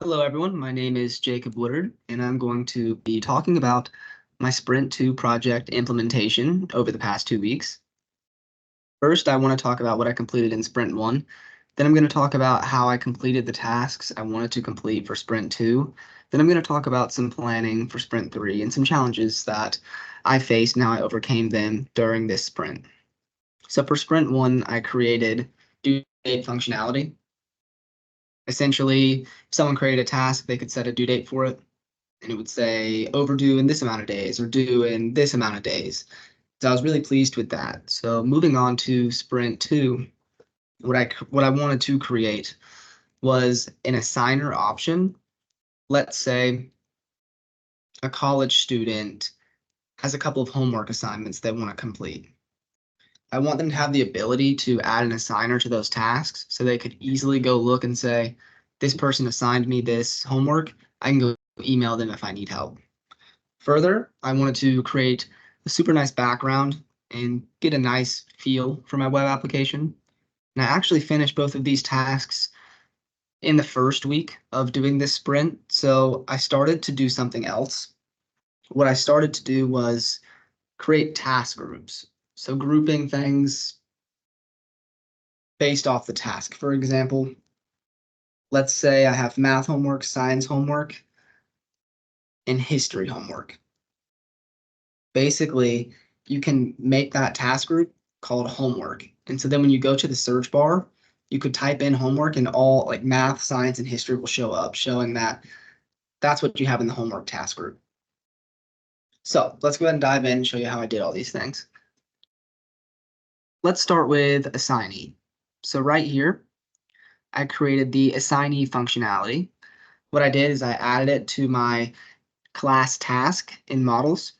Hello, everyone. My name is Jacob Woodard, and I'm going to be talking about my Sprint 2 project implementation over the past 2 weeks. First, I want to talk about what I completed in Sprint 1. Then I'm going to talk about how I completed the tasks I wanted to complete for Sprint 2. Then I'm going to talk about some planning for Sprint 3 and some challenges that I faced and how I overcame them during this sprint. So for Sprint 1, I created due date functionality. Essentially, if someone created a task, they could set a due date for it, and it would say overdue in this amount of days or due in this amount of days. So I was really pleased with that. So moving on to Sprint 2, what I wanted to create was an assigner option. Let's say a college student has a couple of homework assignments they want to complete. I want them to have the ability to add an assigner to those tasks so they could easily go look and say, this person assigned me this homework. I can go email them if I need help. Further, I wanted to create a super nice background and get a nice feel for my web application. And I actually finished both of these tasks in the first week of doing this sprint. So I started to do something else. What I started to do was create task groups. So grouping things based off the task. For example, let's say I have math homework, science homework, and history homework. Basically, you can make that task group called homework. And so then when you go to the search bar, you could type in homework and all like math, science, and history will show up, showing that that's what you have in the homework task group. So let's go ahead and dive in and show you how I did all these things. Let's start with assignee. So right here, I created the assignee functionality. What I did is I added it to my class task in models.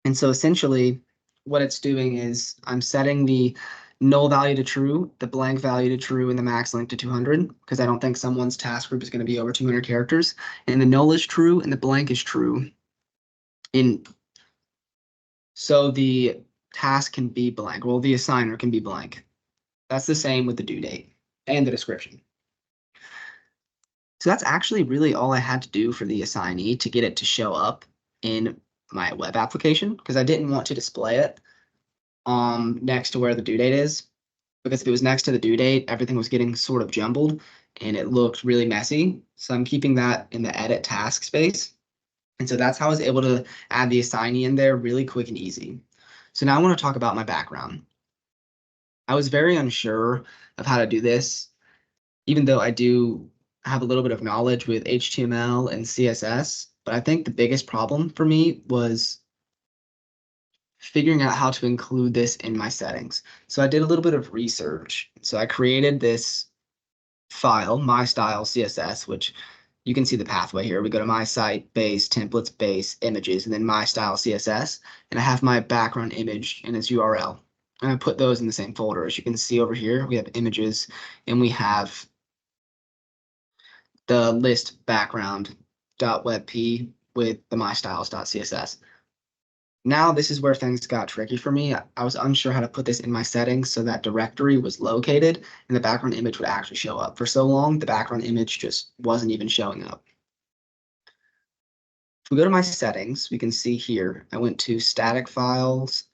And so essentially what it's doing is I'm setting the null value to true, the blank value to true, and the max length to 200, because I don't think someone's task group is going to be over 200 characters. And the null is true and the blank is true. So the task can be blank. Well, the assigner can be blank. That's the same with the due date and the description. So that's actually really all I had to do for the assignee to get it to show up in my web application, because I didn't want to display it next to where the due date is, because if it was next to the due date, everything was getting sort of jumbled and it looked really messy. So I'm keeping that in the edit task space. And so that's how I was able to add the assignee in there really quick and easy. So now I want to talk about my background. I was very unsure of how to do this, even though I do have a little bit of knowledge with HTML and CSS. But I think the biggest problem for me was figuring out how to include this in my settings. So I did a little bit of research. So I created this file, my style CSS, which you can see the pathway here. We go to my site, base, templates, base, images, and then my style CSS. And I have my background image in its URL. And I put those in the same folder. As you can see over here, we have images and we have the list background.webp with the mystyles.css. Now this is where things got tricky for me. I was unsure how to put this in my settings so that directory was located and the background image would actually show up. For so long, the background image just wasn't even showing up. If we go to my settings, we can see here, I went to static files,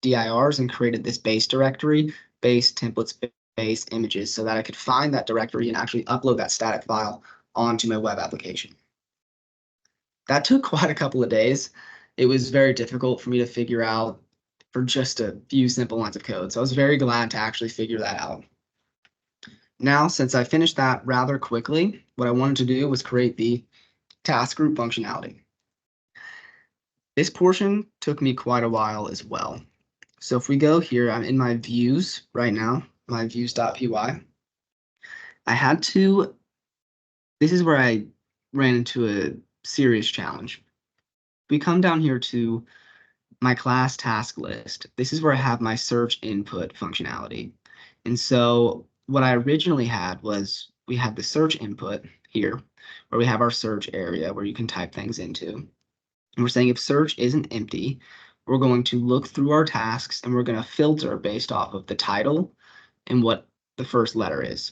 DIRs, and created this base directory, base templates, base images, so that I could find that directory and actually upload that static file onto my web application. That took quite a couple of days. It was very difficult for me to figure out for just a few simple lines of code. So I was very glad to actually figure that out. Now, since I finished that rather quickly, what I wanted to do was create the task group functionality. This portion took me quite a while as well. So if we go here, I'm in my views right now, my views.py. I had to, this is where I ran into a serious challenge. We come down here to my class task list. This is where I have my search input functionality. And so what I originally had was we had the search input here, where we have our search area where you can type things into. And we're saying if search isn't empty, we're going to look through our tasks and we're going to filter based off of the title and what the first letter is.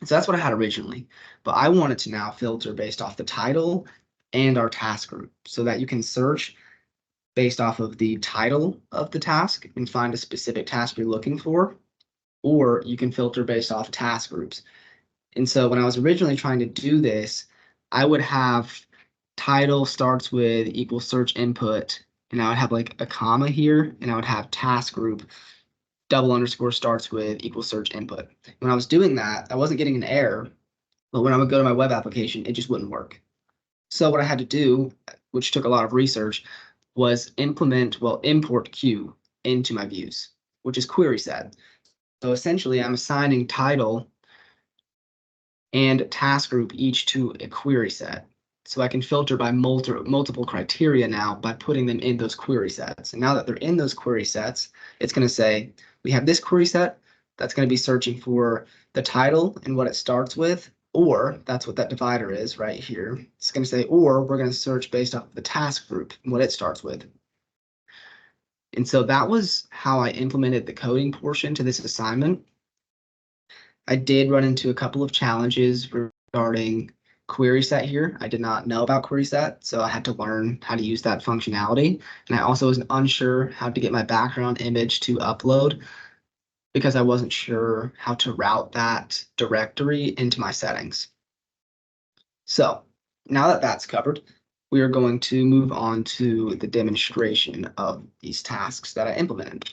So that's what I had originally, but I wanted to now filter based off the title and our task group so that you can search based off of the title of the task and find a specific task you're looking for, or you can filter based off task groups. And so when I was originally trying to do this, I would have title starts with equal search input, and I would have like a comma here, and I would have task group double underscore starts with equal search input. When I was doing that, I wasn't getting an error, but when I would go to my web application, it just wouldn't work. So what I had to do, which took a lot of research, was import Q into my views, which is query set. So essentially, I'm assigning title and task group each to a query set. So I can filter by multiple criteria now by putting them in those query sets. And now that they're in those query sets, it's going to say, we have this query set that's going to be searching for the title and what it starts with, or that's what that divider is right here. It's going to say, or we're going to search based off of the task group and what it starts with. And so that was how I implemented the coding portion to this assignment. I did run into a couple of challenges regarding query set here. I did not know about query set, so I had to learn how to use that functionality. And I also was unsure how to get my background image to upload because I wasn't sure how to route that directory into my settings. So now that that's covered, we are going to move on to the demonstration of these tasks that I implemented.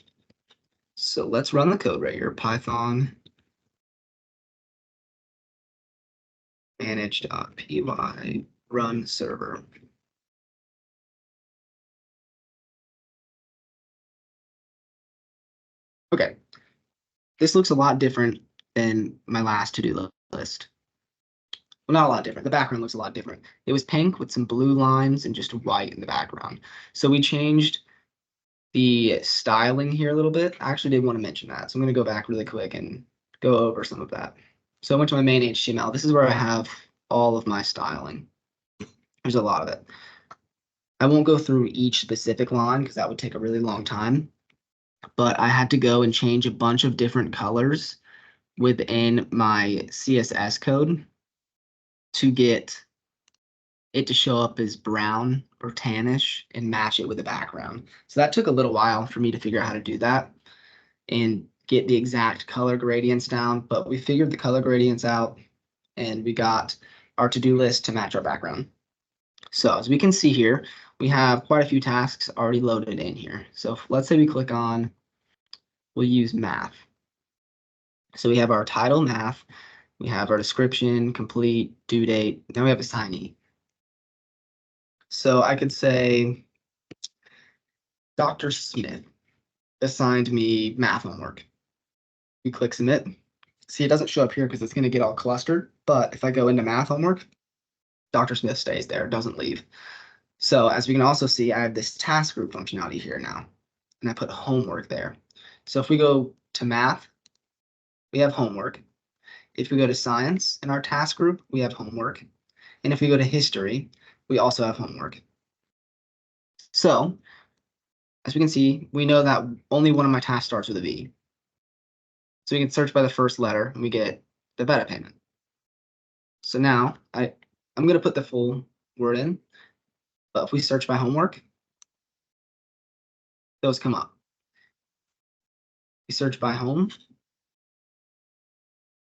So let's run the code right here, Python manage.py run server. Okay, this looks a lot different than my last to-do list. Well, not a lot different. The background looks a lot different. It was pink with some blue lines and just white in the background. So we changed the styling here a little bit. I actually did want to mention that. So I'm going to go back really quick and go over some of that. So I went to my main HTML. This is where I have all of my styling. There's a lot of it. I won't go through each specific line because that would take a really long time. But I had to go and change a bunch of different colors within my CSS code to get it to show up as brown or tannish and match it with the background. So that took a little while for me to figure out how to do that and get the exact color gradients down, but we figured the color gradients out and we got our to-do list to match our background. So as we can see here, we have quite a few tasks already loaded in here. So let's say we click on, we'll use math. So we have our title, math, we have our description, complete, due date, then we have assignee. So I could say, Dr. Smith assigned me math homework. We click submit. See, it doesn't show up here because it's going to get all clustered, but if I go into math homework, Dr. Smith stays there, doesn't leave. So as we can also see, I have this task group functionality here now, and I put homework there. So if we go to math, we have homework. If we go to science in our task group, we have homework. And if we go to history, we also have homework. So as we can see, we know that only one of my tasks starts with a V. So we can search by the first letter and we get the beta payment. So now I'm going to put the full word in, but if we search by homework, those come up. We search by home,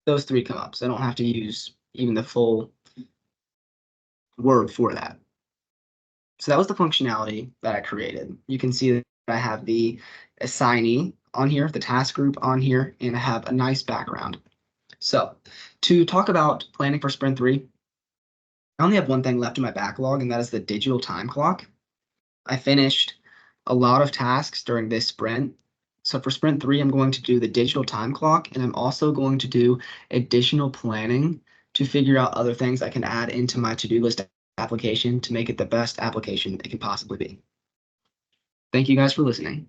those three come up. So I don't have to use even the full word for that. So that was the functionality that I created. You can see that I have the assignee on here, the task group on here, and I have a nice background. So to talk about planning for sprint 3, I only have one thing left in my backlog, and that is the digital time clock. I finished a lot of tasks during this sprint. So for sprint 3, I'm going to do the digital time clock, and I'm also going to do additional planning to figure out other things I can add into my to-do list application to make it the best application it can possibly be. Thank you guys for listening.